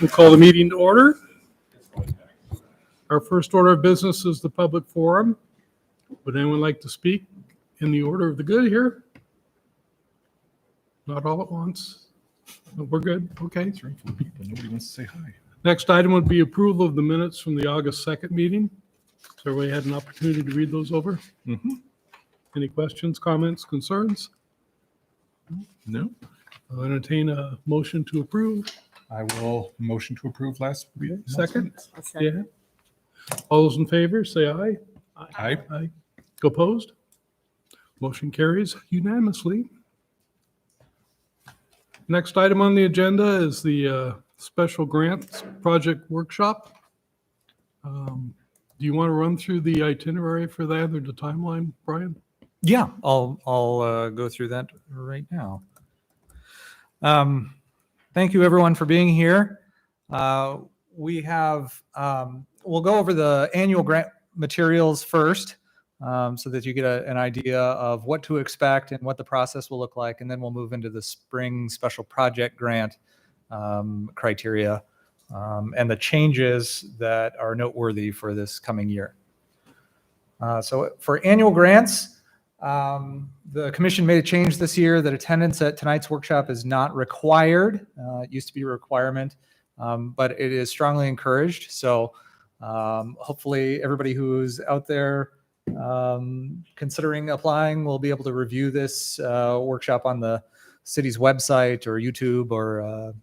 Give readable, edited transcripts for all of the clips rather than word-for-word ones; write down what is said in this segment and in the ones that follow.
We'll call the meeting to order. Our first order of business is the public forum. Would anyone like to speak in the order of the good here? Not all at once. No, we're good. Okay. Nobody wants to say hi. Next item would be approval of the minutes from the August 2nd meeting. So everybody had an opportunity to read those over? Mm-hmm. Any questions, comments, concerns? No. I'll entertain a motion to approve. I will motion to approve last week. Second? I'll second. Yeah. All those in favor, say aye. Aye. Aye. Opposed? Motion carries unanimously. Next item on the agenda is the special grants project workshop. Do you want to run through the itinerary for that or the timeline, Brian? Yeah, I'll go through that right now. Thank you everyone for being here. We have, we'll go over the annual grant materials first, so that you get an idea of what to expect and what the process will look like. And then we'll move into the spring special project grant criteria and the changes that are noteworthy for this coming year. So for annual grants, the commission made a change this year that attendance at tonight's workshop is not required. It used to be a requirement, but it is strongly encouraged. So hopefully everybody who's out there considering applying will be able to review this workshop on the city's website or YouTube or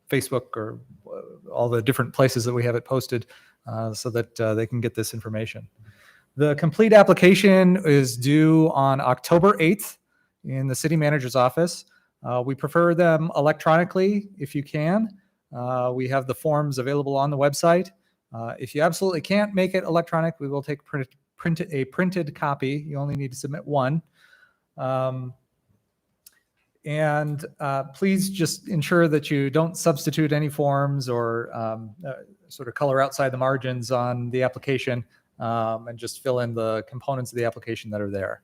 Facebook or all the different places that we have it posted so that they can get this information. The complete application is due on October 8th in the city manager's office. We prefer them electronically if you can. We have the forms available on the website. If you absolutely can't make it electronic, we will take a printed copy. You only need to submit one. Please just ensure that you don't substitute any forms or sort of color outside the margins on the application, and just fill in the components of the application that are there.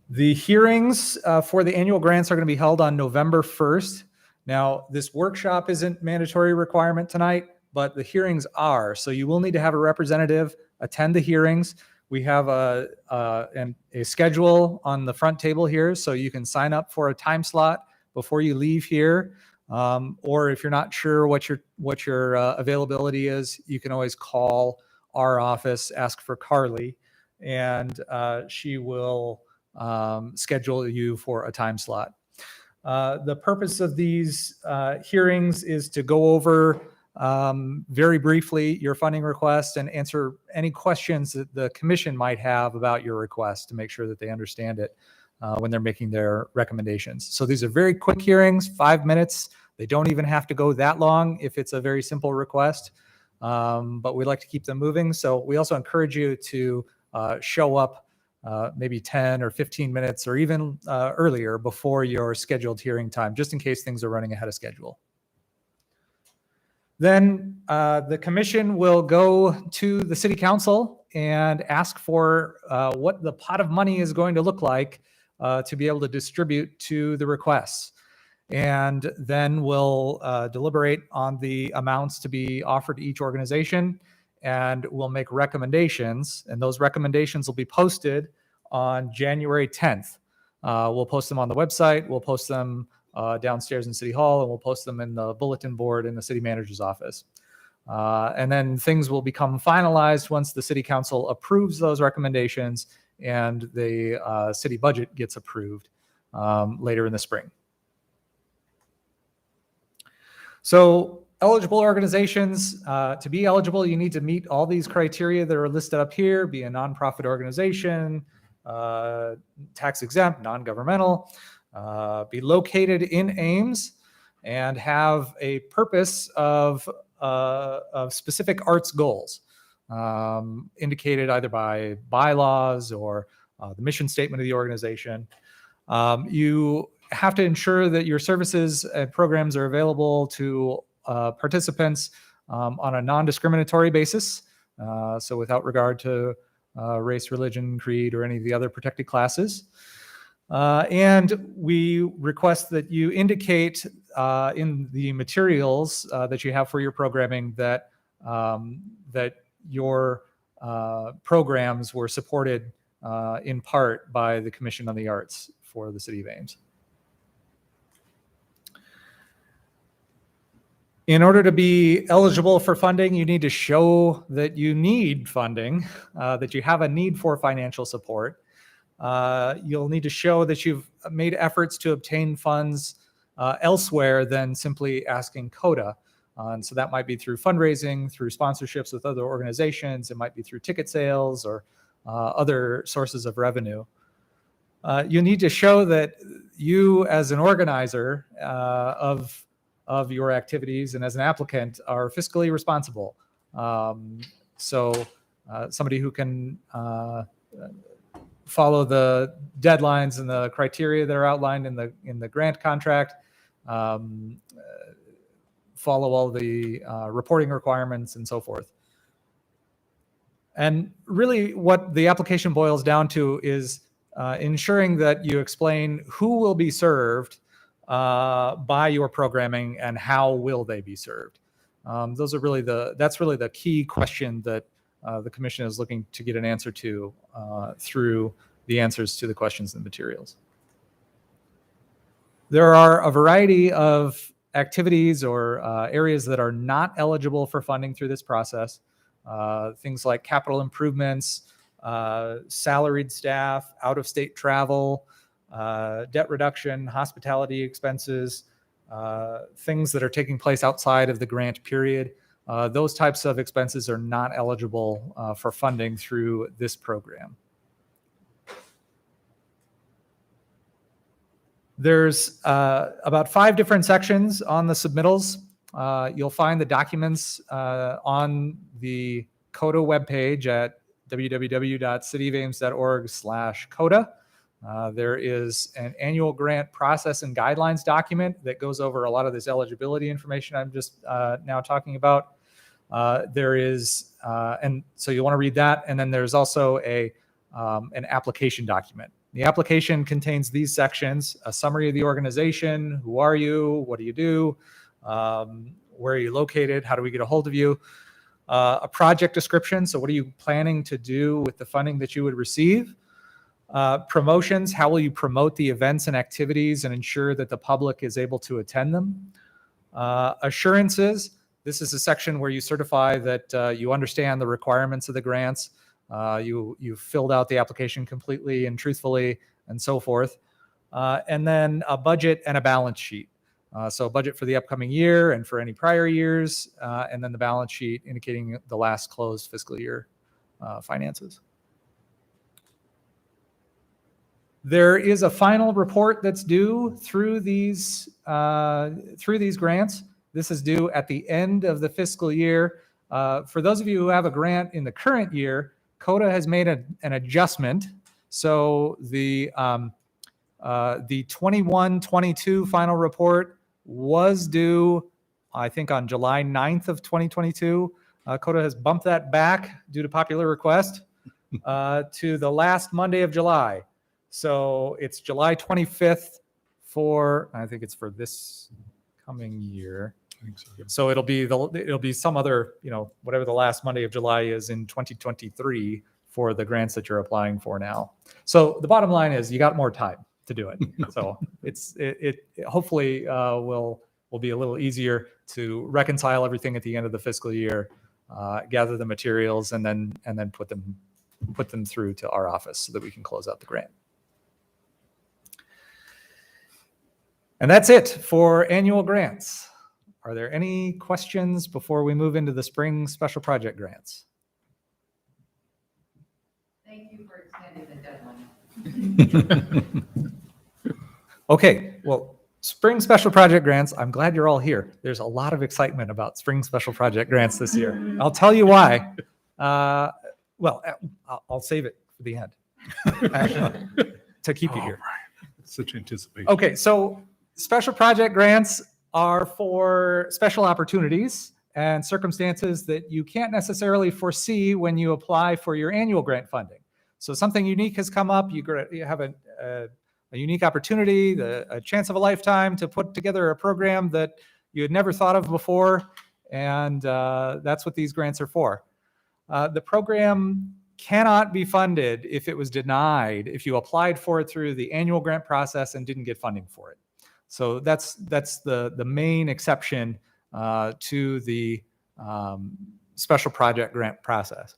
The hearings for the annual grants are going to be held on November 1st. Now, this workshop isn't mandatory requirement tonight, but the hearings are. So you will need to have a representative attend the hearings. We have a schedule on the front table here, so you can sign up for a time slot before you leave here. Or if you're not sure what your availability is, you can always call our office, ask for Carly, and she will schedule you for a time slot. The purpose of these hearings is to go over very briefly your funding request and answer any questions that the commission might have about your request to make sure that they understand it when they're making their recommendations. So these are very quick hearings, 5 minutes. They don't even have to go that long if it's a very simple request, but we like to keep them moving. So we also encourage you to show up maybe 10 or 15 minutes or even earlier before your scheduled hearing time, just in case things are running ahead of schedule. Then the commission will go to the city council and ask for what the pot of money is going to look like to be able to distribute to the requests. And then we'll deliberate on the amounts to be offered to each organization, and we'll make recommendations, and those recommendations will be posted on January 10th. We'll post them on the website, we'll post them downstairs in City Hall, and we'll post them in the bulletin board in the city manager's office. And then things will become finalized once the city council approves those recommendations and the city budget gets approved later in the spring. So eligible organizations, to be eligible, you need to meet all these criteria that are listed up here, be a nonprofit organization, tax exempt, non-governmental, be located in Ames, and have a purpose of specific arts goals, indicated either by bylaws or the mission statement of the organization. You have to ensure that your services and programs are available to participants on a non-discriminatory basis, so without regard to race, religion, creed, or any of the other protected classes. And we request that you indicate in the materials that you have for your programming that that your programs were supported in part by the Commission on the Arts for the City of Ames. In order to be eligible for funding, you need to show that you need funding, that you have a need for financial support. You'll need to show that you've made efforts to obtain funds elsewhere than simply asking CODA. And so that might be through fundraising, through sponsorships with other organizations. It might be through ticket sales or other sources of revenue. You need to show that you, as an organizer of your activities and as an applicant, are fiscally responsible. So somebody who can follow the deadlines and the criteria that are outlined in the grant contract, follow all the reporting requirements and so forth. And really what the application boils down to is ensuring that you explain who will be served by your programming and how will they be served. That's really the key question that the commission is looking to get an answer to through the answers to the questions in the materials. There are a variety of activities or areas that are not eligible for funding through this process. Things like capital improvements, salaried staff, out-of-state travel, debt reduction, hospitality expenses, things that are taking place outside of the grant period. Those types of expenses are not eligible for funding through this program. There's about 5 different sections on the submittals. You'll find the documents on the CODA webpage at www.cityofames.org/CODA. There is an annual grant process and guidelines document that goes over a lot of this eligibility information I'm just now talking about. There is, and so you want to read that. And then there's also an application document. The application contains these sections: a summary of the organization, who are you, what do you do, where are you located, how do we get a hold of you, a project description, so what are you planning to do with the funding that you would receive, promotions, how will you promote the events and activities and ensure that the public is able to attend them, assurances. This is a section where you certify that you understand the requirements of the grants, you filled out the application completely and truthfully, and so forth. And then a budget and a balance sheet. So budget for the upcoming year and for any prior years, and then the balance sheet indicating the last closed fiscal year finances. There is a final report that's due through these grants. This is due at the end of the fiscal year. For those of you who have a grant in the current year, CODA has made an adjustment. So the 21-22 final report was due, I think, on July 9th of 2022. CODA has bumped that back due to popular request to the last Monday of July. So it's July 25th for, I think it's for this coming year. I think so. So it'll be some other, whatever the last Monday of July is in 2023 for the grants that you're applying for now. So the bottom line is you got more time to do it. So it hopefully will be a little easier to reconcile everything at the end of the fiscal year, gather the materials, and then put them through to our office so that we can close out the grant. And that's it for annual grants. Are there any questions before we move into the spring special project grants? Thank you for extending the deadline. Okay, well, spring special project grants, I'm glad you're all here. There's a lot of excitement about spring special project grants this year. I'll tell you why. I'll save it for the end, actually, to keep you here. Such anticipation. Okay, so special project grants are for special opportunities and circumstances that you can't necessarily foresee when you apply for your annual grant funding. So something unique has come up. You have a unique opportunity, a chance of a lifetime to put together a program that you had never thought of before, and that's what these grants are for. The program cannot be funded if it was denied, if you applied for it through the annual grant process and didn't get funding for it. So that's the main exception to the special project grant process,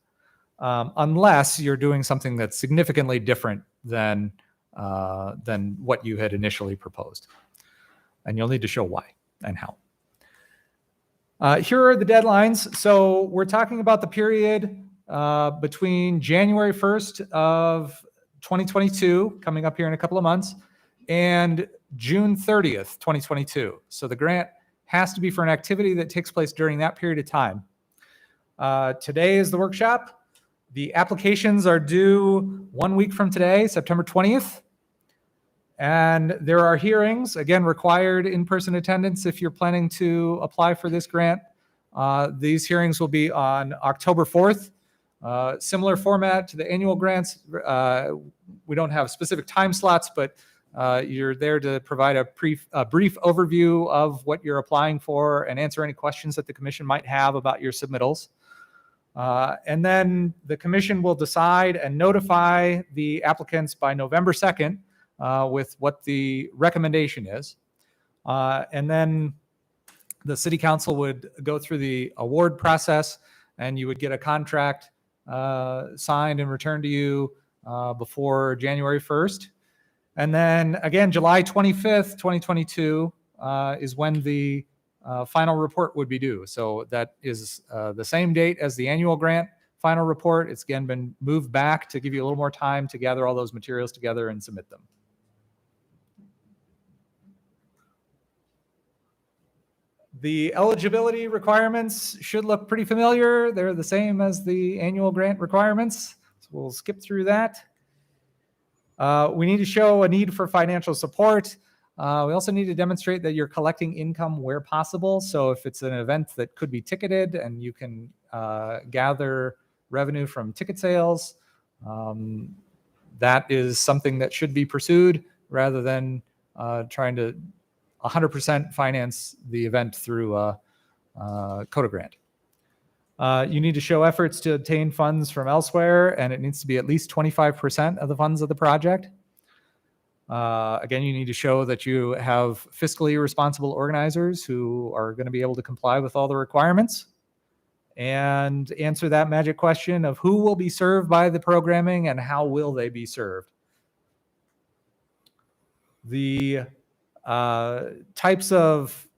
unless you're doing something that's significantly different than what you had initially proposed. And you'll need to show why and how. Here are the deadlines. So we're talking about the period between January 1st of 2022, coming up here in a couple of months, and June 30th, 2022. So the grant has to be for an activity that takes place during that period of time. Today is the workshop. The applications are due 1 week from today, September 20th. And there are hearings, again, required in-person attendance if you're planning to apply for this grant. These hearings will be on October 4th. Similar format to the annual grants. We don't have specific time slots, but you're there to provide a brief overview of what you're applying for and answer any questions that the commission might have about your submittals. And then the commission will decide and notify the applicants by November 2nd with what the recommendation is. And then the city council would go through the award process, and you would get a contract signed and returned to you before January 1st. And then again, July 25th, 2022 is when the final report would be due. So that is the same date as the annual grant final report. It's again been moved back to give you a little more time to gather all those materials together and submit them. The eligibility requirements should look pretty familiar. They're the same as the annual grant requirements. So we'll skip through that. We need to show a need for financial support. We also need to demonstrate that you're collecting income where possible. So if it's an event that could be ticketed and you can gather revenue from ticket sales, that is something that should be pursued rather than trying to 100% finance the event through a CODA grant. You need to show efforts to obtain funds from elsewhere, and it needs to be at least 25% of the funds of the project. Again, you need to show that you have fiscally responsible organizers who are going to be able to comply with all the requirements, and answer that magic question of who will be served by the programming and how will they be served. The Types of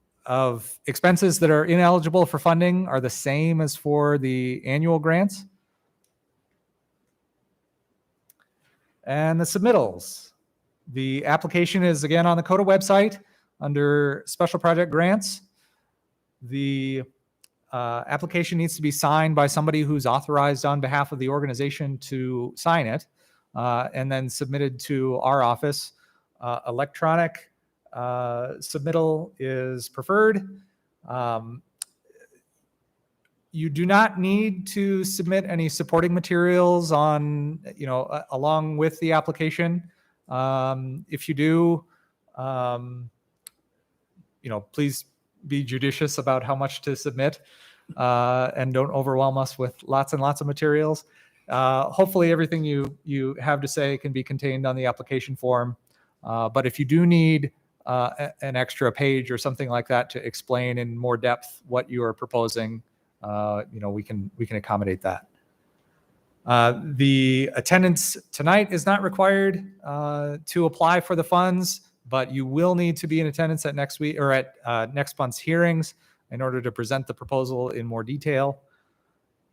expenses that are ineligible for funding are the same as for the annual grants. And the submittals. The application is again on the CODA website under special project grants. The application needs to be signed by somebody who's authorized on behalf of the organization to sign it, and then submitted to our office. Electronic submittal is preferred. You do not need to submit any supporting materials on, along with the application. If you do, please be judicious about how much to submit, and don't overwhelm us with lots and lots of materials. Hopefully everything you have to say can be contained on the application form. But if you do need an extra page or something like that to explain in more depth what you are proposing, we can accommodate that. The attendance tonight is not required to apply for the funds, but you will need to be in attendance at next week or at next month's hearings in order to present the proposal in more detail.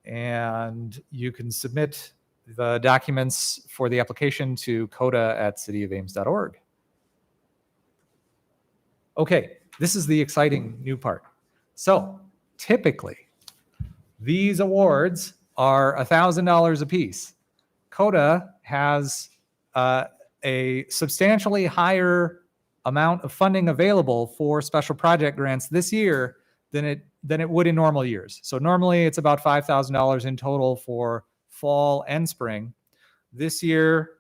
And you can submit the documents for the application to coda@cityofames.org. Okay, this is the exciting new part. So typically, these awards are $1,000 a piece. CODA has a substantially higher amount of funding available for special project grants this year than it would in normal years. So normally it's about $5,000 in total for fall and spring. This year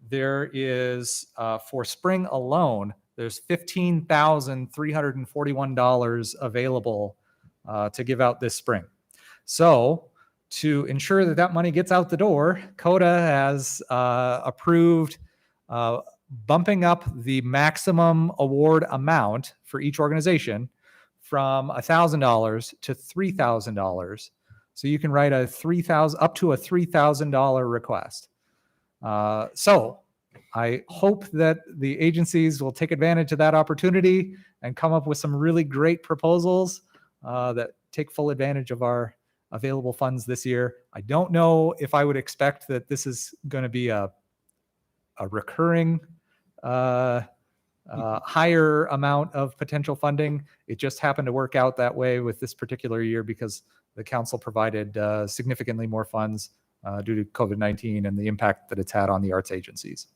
there is, for spring alone, there's $15,341 available to give out this spring. So to ensure that that money gets out the door, CODA has approved bumping up the maximum award amount for each organization from $1,000 to $3,000. So you can write up to a $3,000 request. So I hope that the agencies will take advantage of that opportunity and come up with some really great proposals that take full advantage of our available funds this year. I don't know if I would expect that this is going to be a recurring higher amount of potential funding. It just happened to work out that way with this particular year because the council provided significantly more funds due to COVID-19 and the impact that it's had on the arts agencies.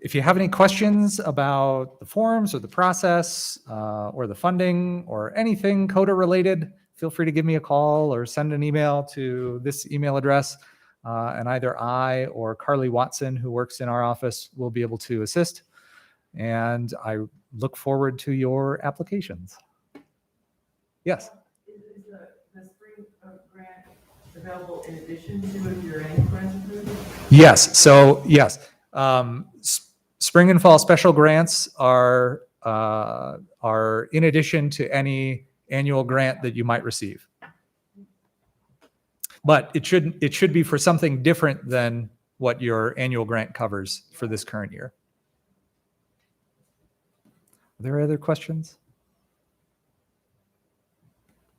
If you have any questions about the forms or the process or the funding or anything CODA related, feel free to give me a call or send an email to this email address. And either I or Carly Watson, who works in our office, will be able to assist. And I look forward to your applications. Yes? Is the spring grant available in addition to if your annual grant approved? Yes. So yes, spring and fall special grants are in addition to any annual grant that you might receive. But it should be for something different than what your annual grant covers for this current year. Are there other questions?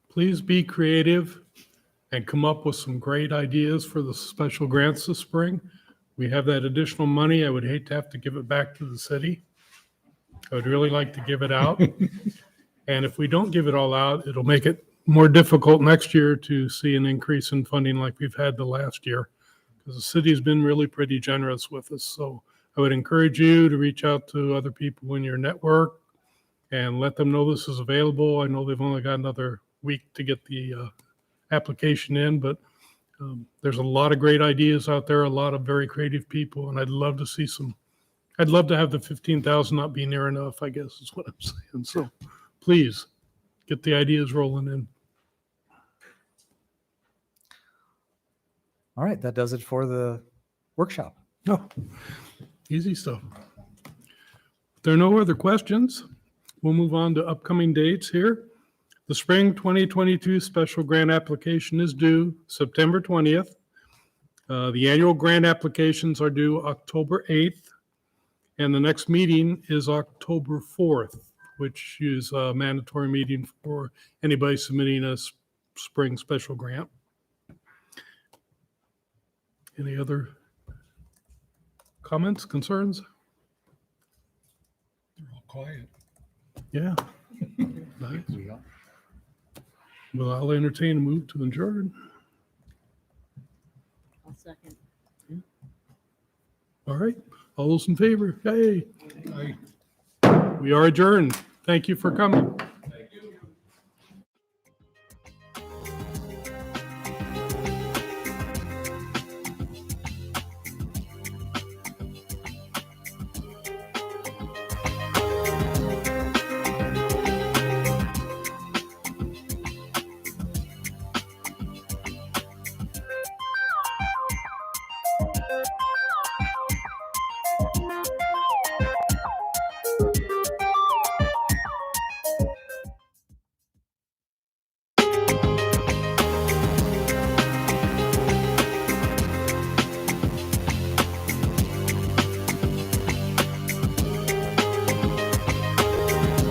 Please be creative and come up with some great ideas for the special grants this spring. We have that additional money. I would hate to have to give it back to the city. I would really like to give it out. And if we don't give it all out, it'll make it more difficult next year to see an increase in funding like we've had the last year, because the city's been really pretty generous with us. So I would encourage you to reach out to other people in your network and let them know this is available. I know they've only got another week to get the application in, but there's a lot of great ideas out there, a lot of very creative people, and I'd love to see I'd love to have the 15,000 not be near enough, I guess is what I'm saying. So please get the ideas rolling in. All right, that does it for the workshop. Oh, easy stuff. If there are no other questions, we'll move on to upcoming dates here. The spring 2022 special grant application is due September 20th. The annual grant applications are due October 8th, and the next meeting is October 4th, which is a mandatory meeting for anybody submitting a spring special grant. Any other comments, concerns? They're all quiet. Yeah. Nice. Well, I'll entertain a move to adjourn. I'll second. All right. All those in favor? Yay. I We are adjourned. Thank you for coming.